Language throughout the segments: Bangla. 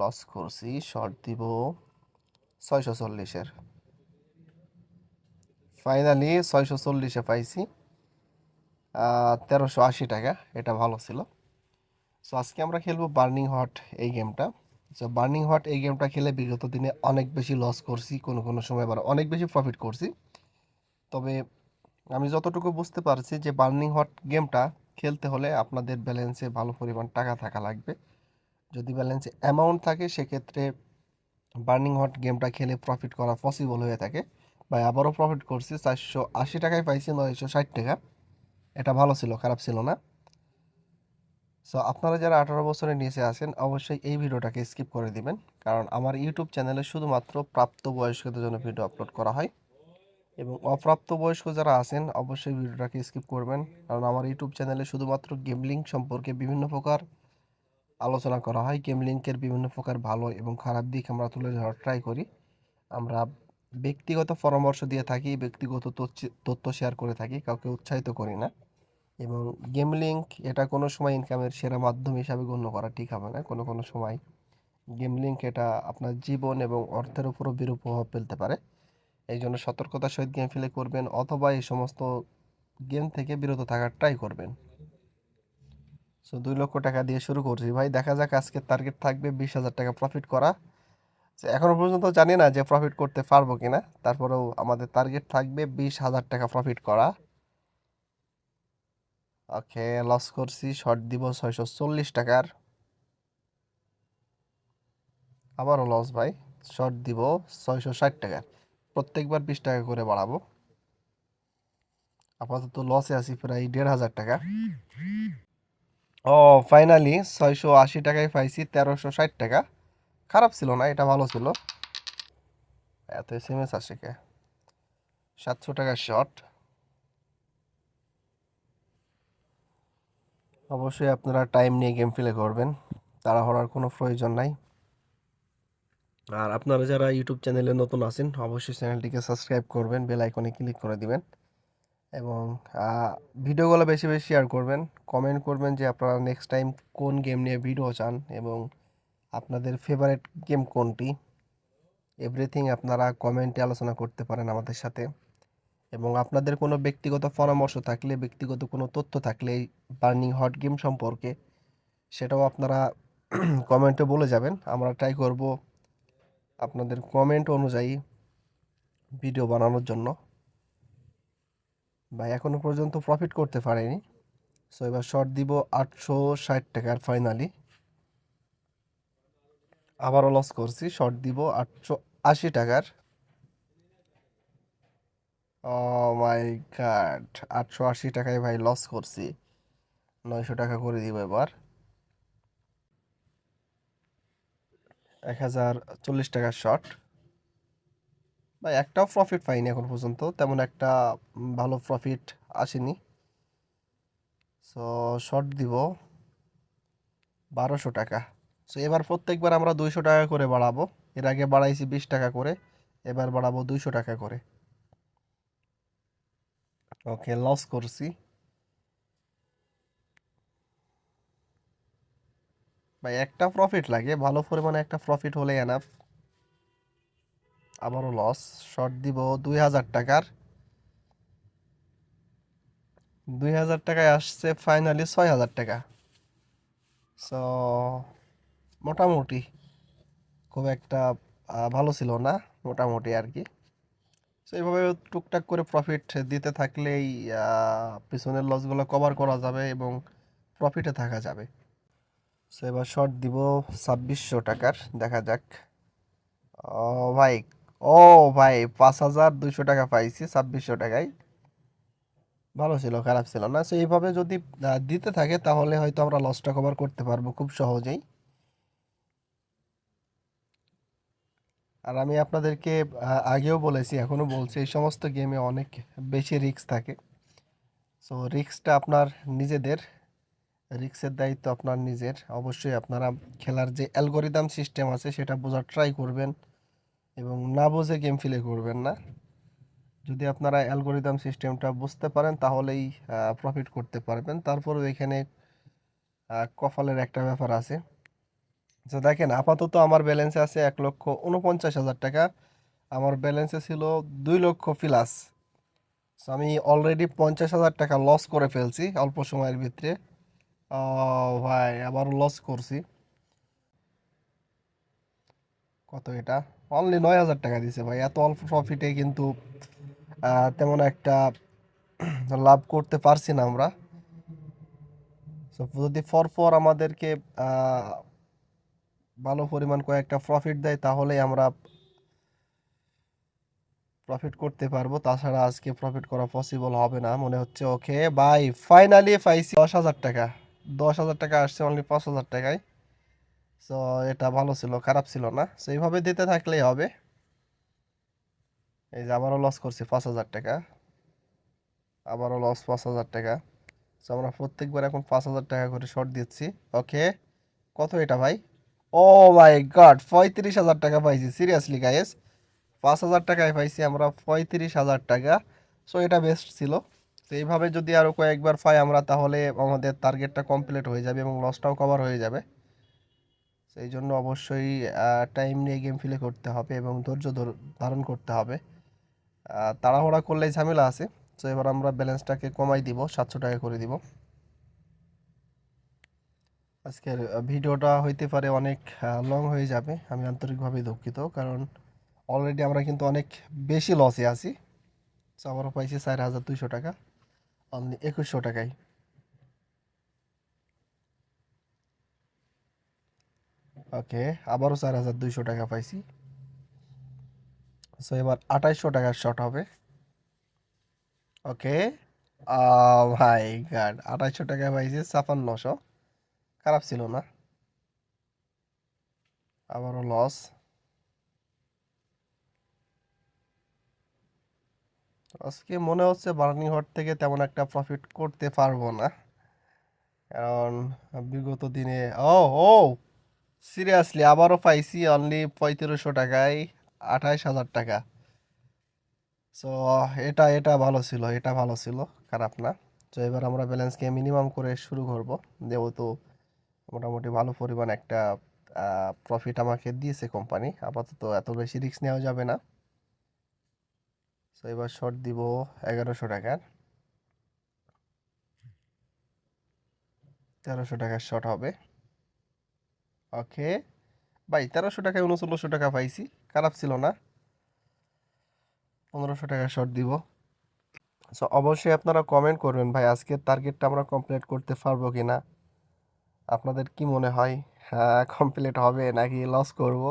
লস করছি, শর্ট দিব 640-এর। ফাইনালি 640-এ পাইছি 1380 টাকা। এটা ভালো ছিল। সো আজকে আমরা খেলবো বার্নিং হট এই গেমটা। সো বার্নিং হট এই গেমটা খেলে বিগত দিনে অনেক বেশি লস করছি, কোনো কোনো সময় আবার অনেক বেশি প্রফিট করছি। তবে আমি যতটুকু বুঝতে পারছি যে বার্নিং হট গেমটা খেলতে হলে আপনাদের ব্যালেন্সে ভালো পরিমাণ টাকা থাকা লাগবে। যদি ব্যালেন্সে অ্যামাউন্ট থাকে সেক্ষেত্রে বার্নিং হট গেমটা খেলে প্রফিট করা পসিবল হয়ে থাকে। ভাই আবারও প্রফিট করছি, 480 টাকায় পাইছি 960 টাকা। এটা ভালো ছিল, খারাপ ছিল না। সো আপনারা যারা 18 বছরের নিচে আছেন অবশ্যই এই ভিডিওটাকে স্কিপ করে দিবেন, কারণ আমার ইউটিউব চ্যানেলে শুধুমাত্র প্রাপ্তবয়স্কদের জন্য ভিডিও আপলোড করা হয়। এবং অপ্রাপ্তবয়স্ক যারা আছেন অবশ্যই ভিডিওটাকে স্কিপ করবেন, কারণ আমার ইউটিউব চ্যানেলে শুধুমাত্র গেমলিং সম্পর্কে বিভিন্ন প্রকার আলোচনা করা হয়। গেমলিংকের বিভিন্ন প্রকার ভালো এবং খারাপ দিক আমরা তুলে ধরার ট্রাই করি। আমরা ব্যক্তিগত পরামর্শ দিয়ে থাকি, ব্যক্তিগত তথ্য শেয়ার করে থাকি, কাউকে উৎসাহিত করি না। এবং গেম লিঙ্ক এটা কোনো সময় ইনকামের সেরা মাধ্যম হিসাবে গণ্য করা ঠিক হবে না। কোনো কোনো সময় গেম লিঙ্ক এটা আপনার জীবন এবং অর্থের উপরও বিরূপ প্রভাব ফেলতে পারে। এই জন্য সতর্কতার সহিত গেম প্লে করবেন, অথবা এই সমস্ত গেম থেকে বিরত থাকার ট্রাই করবেন। সো 2 লক্ষ টাকা দিয়ে শুরু করছি ভাই, দেখা যাক। আজকের টার্গেট থাকবে 20,000 টাকা প্রফিট করা। এখনো পর্যন্ত জানি না যে প্রফিট করতে পারবো কিনা, তারপরেও আমাদের টার্গেট থাকবে 20,000 টাকা প্রফিট করা। ওকে, লস করছি, শর্ট দিব 640 টাকার। আবারও লস ভাই, শর্ট দিব 660 টাকার। প্রত্যেকবার 20 টাকা করে বাড়াবো। আপাতত লসে আছি প্রায় 1,500 টাকা। ও ফাইনালি 680 টাকায় পাইছি 1360 টাকা। খারাপ ছিল না, এটা ভালো ছিল। এত SMS আসে কে? 700 টাকার শর্ট। অবশ্যই আপনারা টাইম নিয়ে গেম প্লে করবেন, তাড়াহুড়ার কোনো প্রয়োজন নাই। আর আপনারা যারা ইউটিউব চ্যানেলে নতুন আছেন অবশ্যই চ্যানেলটিকে সাবস্ক্রাইব করবেন, বেল আইকনে ক্লিক করে দিবেন। এবং ভিডিওগুলো বেশি বেশি শেয়ার করবেন, কমেন্ট করবেন যে আপনারা নেক্সট টাইম কোন গেম নিয়ে ভিডিও চান এবং আপনাদের ফেভারিট গেম কোনটি। এভরিথিং আপনারা কমেন্টে আলোচনা করতে পারেন আমাদের সাথে। এবং আপনাদের কোনো ব্যক্তিগত পরামর্শ থাকলে, ব্যক্তিগত কোনো তথ্য থাকলে বার্নিং হট গেম সম্পর্কে, সেটাও আপনারা কমেন্টে বলে যাবেন। আমরা ট্রাই করব আপনাদের কমেন্ট অনুযায়ী ভিডিও বানানোর জন্য। বা এখনো পর্যন্ত প্রফিট করতে পারেনি। সো এবার শর্ট দিব 860 টাকার ফাইনালি। আবারও লস করছি, শর্ট দিব 880 টাকার। ও মাই গড, 880 টাকায় ভাই লস করছি। 900 টাকা করে দিব এবার। 1040 টাকার শর্ট। ভাই একটাও প্রফিট পাইনি এখন পর্যন্ত, তেমন একটা ভালো প্রফিট আসেনি। সো শর্ট দিব 1200 টাকা। সো এবার প্রত্যেকবার আমরা 200 টাকা করে বাড়াবো। এর আগে বাড়াইছি 20 টাকা করে, এবার বাড়াবো 200 টাকা করে। ওকে, লস করছি ভাই। একটা প্রফিট লাগে, ভালো পরিমাণে একটা প্রফিট হলে এনাফ। আবারও লস, শর্ট দিব 2,000 টাকার। 2,000 টাকায় আসছে ফাইনালি 6,000 টাকা। সো মোটামুটি খুব একটা ভালো ছিল না, মোটামুটি আর কি। সো এইভাবে টুকটাক করে প্রফিট দিতে থাকলেই পিছনের লসগুলো কভার করা যাবে এবং প্রফিটে থাকা যাবে। সো এবার শর্ট দিব 2,600 টাকার, দেখা যাক। ও ভাই, ও ভাই 5,200 টাকা পাইছি 2,600 টাকায়। ভালো ছিল, খারাপ ছিল না। সো এইভাবে যদি দিতে থাকে তাহলে হয়তো আমরা লসটা কভার করতে পারবো খুব সহজেই। আর আমি আপনাদেরকে আগেও বলেছি, এখনও বলছি, এই সমস্ত গেমে অনেক বেশি রিস্ক থাকে। সো রিস্কটা আপনার নিজেদের, রিস্কের দায়িত্ব আপনার নিজের। অবশ্যই আপনারা খেলার যে অ্যালগোরিদম সিস্টেম আছে সেটা বোঝার ট্রাই করবেন এবং না বুঝে গেম প্লে করবেন না। যদি আপনারা অ্যালগোরিদম সিস্টেমটা বুঝতে পারেন তাহলেই প্রফিট করতে পারবেন। তারপরেও এখানে কপালের একটা ব্যাপার আছে। তো দেখেন আপাতত আমার ব্যালেন্সে আছে 1,49,000 টাকা। আমার ব্যালেন্সে ছিল 2 লক্ষ প্লাস। সো আমি অলরেডি 50,000 টাকা লস করে ফেলছি অল্প সময়ের ভিতরে। ও ভাই, আবারও লস করছি। কত এটা? অনলি 9,000 টাকা দিছে ভাই। এত অল্প প্রফিটে কিন্তু তেমন একটা লাভ করতে পারছি না আমরা। সো যদি পর আমাদেরকে আহ, ভালো পরিমাণ কয়েকটা প্রফিট দেয় তাহলে আমরা প্রফিট করতে পারবো, তাছাড়া আজকে প্রফিট করা পসিবল হবে না মনে হচ্ছে। ওকে ভাই, ফাইনালি পাইছি 10,000 টাকা। 10,000 টাকা আসছে অনলি 5,000 টাকায়। সো এটা ভালো ছিল, খারাপ ছিল না। সো এইভাবে দিতে থাকলেই হবে। এই যে আবারও লস করছি 5,000 টাকা, আবারও লস 5,000 টাকা। সো আমরা প্রত্যেকবার এখন 5,000 টাকা করে শর্ট দিচ্ছি। ওকে, কত এটা ভাই? ও মাই গড, 35,000 টাকা পাইছি। সিরিয়াসলি গাইস, 5,000 টাকায় পাইছি আমরা 35,000 টাকা। সো এটা বেস্ট ছিল। তো এইভাবে যদি আরও কয়েকবার পাই আমরা, তাহলে আমাদের টার্গেটটা কমপ্লিট হয়ে যাবে এবং লসটাও কভার হয়ে যাবে। সেই জন্য অবশ্যই টাইম নিয়ে গেম প্লে করতে হবে এবং ধারণ করতে হবে। তাড়াহুড়া করলেই ঝামেলা আছে। তো এবার আমরা ব্যালেন্সটাকে কমাই দিব, 700 টাকা করে দিব। আজকের ভিডিওটা হইতে পারে অনেক লং হয়ে যাবে, আমি আন্তরিকভাবে দুঃখিত, কারণ অলরেডি আমরা কিন্তু অনেক বেশি লসে আছি। তো আমরা পাইছি 4,200 টাকা অনলি 2,100 টাকায়। ওকে, আবারও 4,200 টাকা পাইছি। সো এবার 2,800 টাকার শট হবে। ওকে, ভাই গাড, 2,800 টাকা পাইছি 5,500। খারাপ ছিল না। আবারও লস। আজকে মনে হচ্ছে বার্নিং হট থেকে তেমন একটা প্রফিট করতে পারবো না, কারণ বিগত দিনে ও ও সিরিয়াসলি আবারও পাইছি অনলি 3,500 টাকায় 28,000 টাকা। সো এটা এটা ভালো ছিল, এটা ভালো ছিল, খারাপ না। তো এবার আমরা ব্যালেন্সকে মিনিমাম করে শুরু করব, যেহেতু মোটামুটি ভালো পরিমাণ একটা প্রফিট আমাকে দিয়েছে কোম্পানি। আপাতত এত বেশি রিস্ক নেওয়া যাবে না। তো এবার শর্ট দিব 1,100 টাকার। 1,300 টাকার শর্ট হবে। ওকে ভাই, 1,300 টাকায় 3,900 টাকা পাইছি, খারাপ ছিল না। 1,500 টাকার শর্ট দিব। সো অবশ্যই আপনারা কমেন্ট করবেন ভাই, আজকের টার্গেটটা আমরা কমপ্লিট করতে পারবো কি না। আপনাদের কি মনে হয়, হ্যাঁ কমপ্লিট হবে নাকি লস করব?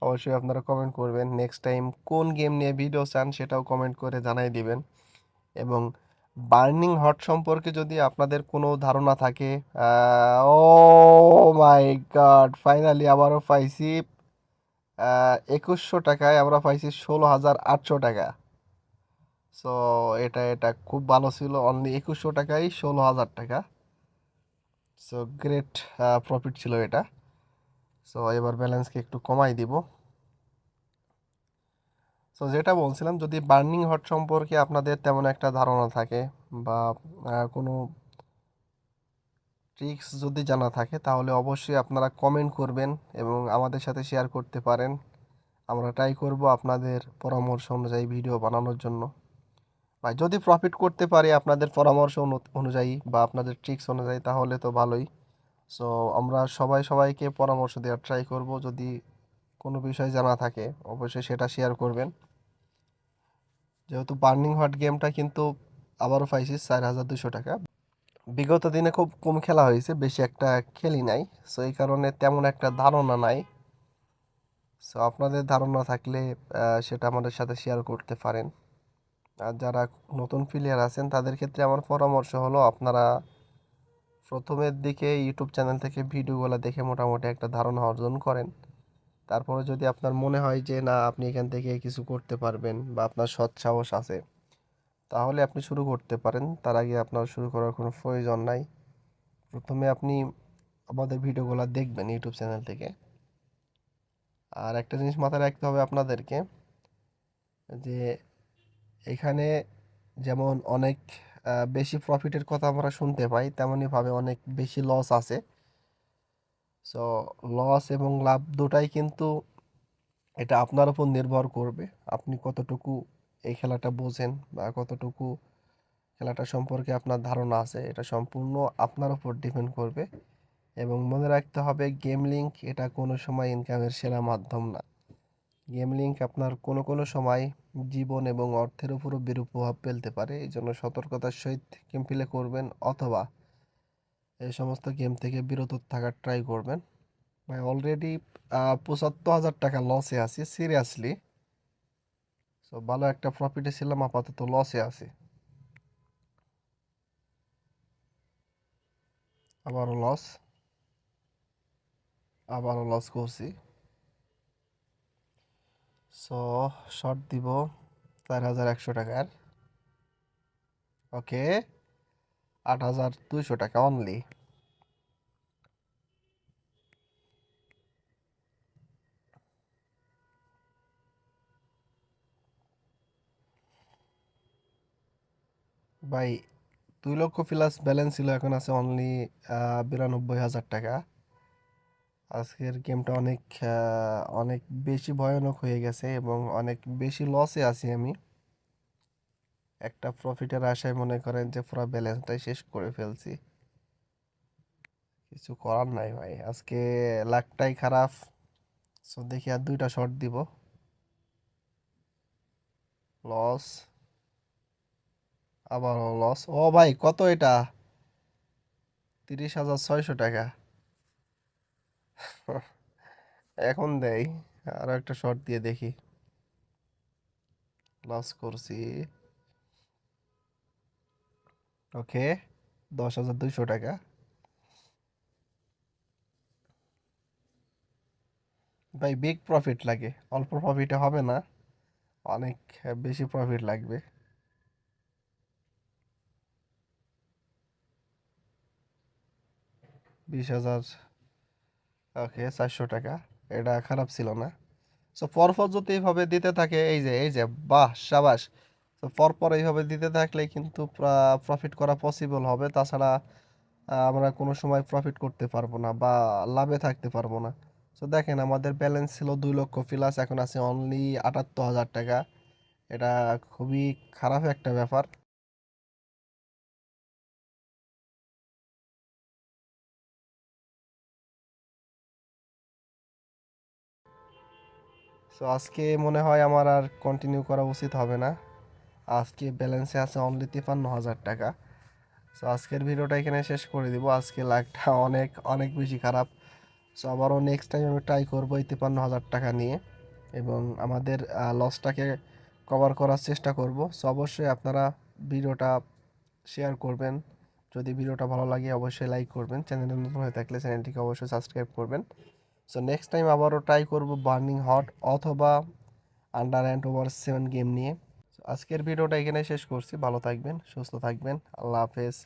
অবশ্যই আপনারা কমেন্ট করবেন। নেক্সট টাইম কোন গেম নিয়ে ভিডিও চান সেটাও কমেন্ট করে জানাই দিবেন। এবং বার্নিং হট সম্পর্কে যদি আপনাদের কোনো ধারণা থাকে, ও মাই গড, ফাইনালি আবারও পাইছি 2,100 টাকায় আমরা পাইছি 16,800 টাকা। সো এটা এটা খুব ভালো ছিল, অনলি 2,100 টাকায় 16,000 টাকা। সো গ্রেট প্রফিট ছিল এটা। সো এবার ব্যালেন্সকে একটু কমাই দিব। সো যেটা বলছিলাম, যদি বার্নিং হট সম্পর্কে আপনাদের তেমন একটা ধারণা থাকে বা কোনো ট্রিক্স যদি জানা থাকে, তাহলে অবশ্যই আপনারা কমেন্ট করবেন এবং আমাদের সাথে শেয়ার করতে পারেন। আমরা ট্রাই করব আপনাদের পরামর্শ অনুযায়ী ভিডিও বানানোর জন্য। ভাই যদি প্রফিট করতে পারি আপনাদের পরামর্শ অনুযায়ী বা আপনাদের ট্রিক্স অনুযায়ী, তাহলে তো ভালোই। সো আমরা সবাই সবাইকে পরামর্শ দেওয়ার ট্রাই করব। যদি কোনো বিষয় জানা থাকে অবশ্যই সেটা শেয়ার করবেন। যেহেতু বার্নিং হট গেমটা কিন্তু আবারও পাইছি 4,200 টাকা। বিগত দিনে খুব কম খেলা হয়েছে, বেশি একটা খেলি নাই। সো এই কারণে তেমন একটা ধারণা নাই। সো আপনাদের ধারণা থাকলে সেটা আমাদের সাথে শেয়ার করতে পারেন। আর যারা নতুন প্লেয়ার আছেন তাদের ক্ষেত্রে আমার পরামর্শ হলো, আপনারা প্রথমের দিকে ইউটিউব চ্যানেল থেকে ভিডিওগুলো দেখে মোটামুটি একটা ধারণা অর্জন করেন। তারপরে যদি আপনার মনে হয় যে না, আপনি এখান থেকে কিছু করতে পারবেন বা আপনার সৎ সাহস আছে, তাহলে আপনি শুরু করতে পারেন। তার আগে আপনার শুরু করার কোনো প্রয়োজন নাই। প্রথমে আপনি আমাদের ভিডিওগুলো দেখবেন ইউটিউব চ্যানেল থেকে। আর একটা জিনিস মাথায় রাখতে হবে আপনাদেরকে, যে এখানে যেমন অনেক বেশি প্রফিটের কথা আমরা শুনতে পাই, তেমনইভাবে অনেক বেশি লস আছে। সো লস এবং লাভ দুটাই কিন্তু এটা আপনার উপর নির্ভর করবে। আপনি কতটুকু এই খেলাটা বোঝেন বা কতটুকু খেলাটা সম্পর্কে আপনার ধারণা আছে, এটা সম্পূর্ণ আপনার উপর ডিপেন্ড করবে। এবং মনে রাখতে হবে গেম লিঙ্ক এটা কোনো সময় ইনকামের সেরা মাধ্যম না। গেম লিঙ্ক আপনার কোনো কোনো সময় জীবন এবং অর্থের উপরও বিরূপ প্রভাব ফেলতে পারে। এই জন্য সতর্কতার সহিত গেম প্লে করবেন, অথবা এই সমস্ত গেম থেকে বিরত থাকার ট্রাই করবেন। ভাই অলরেডি ৭৫,০০০ টাকা লসে আছি সিরিয়াসলি। সো ভালো একটা প্রফিটে ছিলাম, আপাতত লসে আছি। আবারও লস, আবারও লস করছি। সো শর্ট দিব ৪,১০০ টাকার। ওকে, ৮,২০০ টাকা অনলি। ভাই 2 লক্ষ প্লাস ব্যালেন্স ছিল, এখন আছে অনলি ৯২,০০০ টাকা। আজকের গেমটা অনেক অনেক বেশি ভয়ানক হয়ে গেছে এবং অনেক বেশি লসে আছি আমি। একটা প্রফিটের আশায় মনে করেন যে পুরো ব্যালেন্সটাই শেষ করে ফেলছি। কিছু করার নাই ভাই, আজকে লাকটাই খারাপ। সো দেখি আর 2টা শট দিব। লস, আবারও লস। ও ভাই কত এটা, ৩০,৬০০ টাকা। এখন দেই, আরো একটা শট দিয়ে দেখি। লস করছি। ওকে, ১০,২০০ টাকা। ভাই বিগ প্রফিট লাগে, অল্প প্রফিটে হবে না, অনেক বেশি প্রফিট লাগবে। ২০,০০০। ওকে, ৪০০ টাকা। এটা খারাপ ছিল না। সো পরপর যদি এইভাবে দিতে থাকে, এই যে বাহ সাবাস। তো পরপর এইভাবে দিতে থাকলে কিন্তু প্রফিট করা পসিবল হবে, তাছাড়া আমরা কোনো সময় প্রফিট করতে পারবো না বা লাভে থাকতে পারবো না। তো দেখেন আমাদের ব্যালেন্স ছিল 2 লক্ষ প্লাস, এখন আছে অনলি ৭৮,০০০ টাকা। এটা খুবই খারাপ একটা ব্যাপার। সো আজকে মনে হয় আমার আর কন্টিনিউ করা উচিত হবে না। আজকে ব্যালেন্সে আছে অনলি ৫৩,০০০ টাকা। সো আজকের ভিডিওটা এখানে শেষ করে দিব। আজকে লাইভটা অনেক অনেক বেশি খারাপ। সো আবারও নেক্সট টাইম আমি ট্রাই করবো এই ৫৩,০০০ টাকা নিয়ে, এবং আমাদের লসটাকে কভার করার চেষ্টা করব। সো অবশ্যই আপনারা ভিডিওটা শেয়ার করবেন। যদি ভিডিওটা ভালো লাগে অবশ্যই লাইক করবেন। চ্যানেলে নতুন হয়ে থাকলে চ্যানেলটিকে অবশ্যই সাবস্ক্রাইব করবেন। সো নেক্সট টাইম আবারও ট্রাই করব বার্নিং হট অথবা আন্ডার অ্যান্ড ওভার 7 গেম নিয়ে। So আজকের ভিডিওটা এখানে শেষ করছি। ভালো থাকবেন, সুস্থ থাকবেন। আল্লাহ হাফেজ।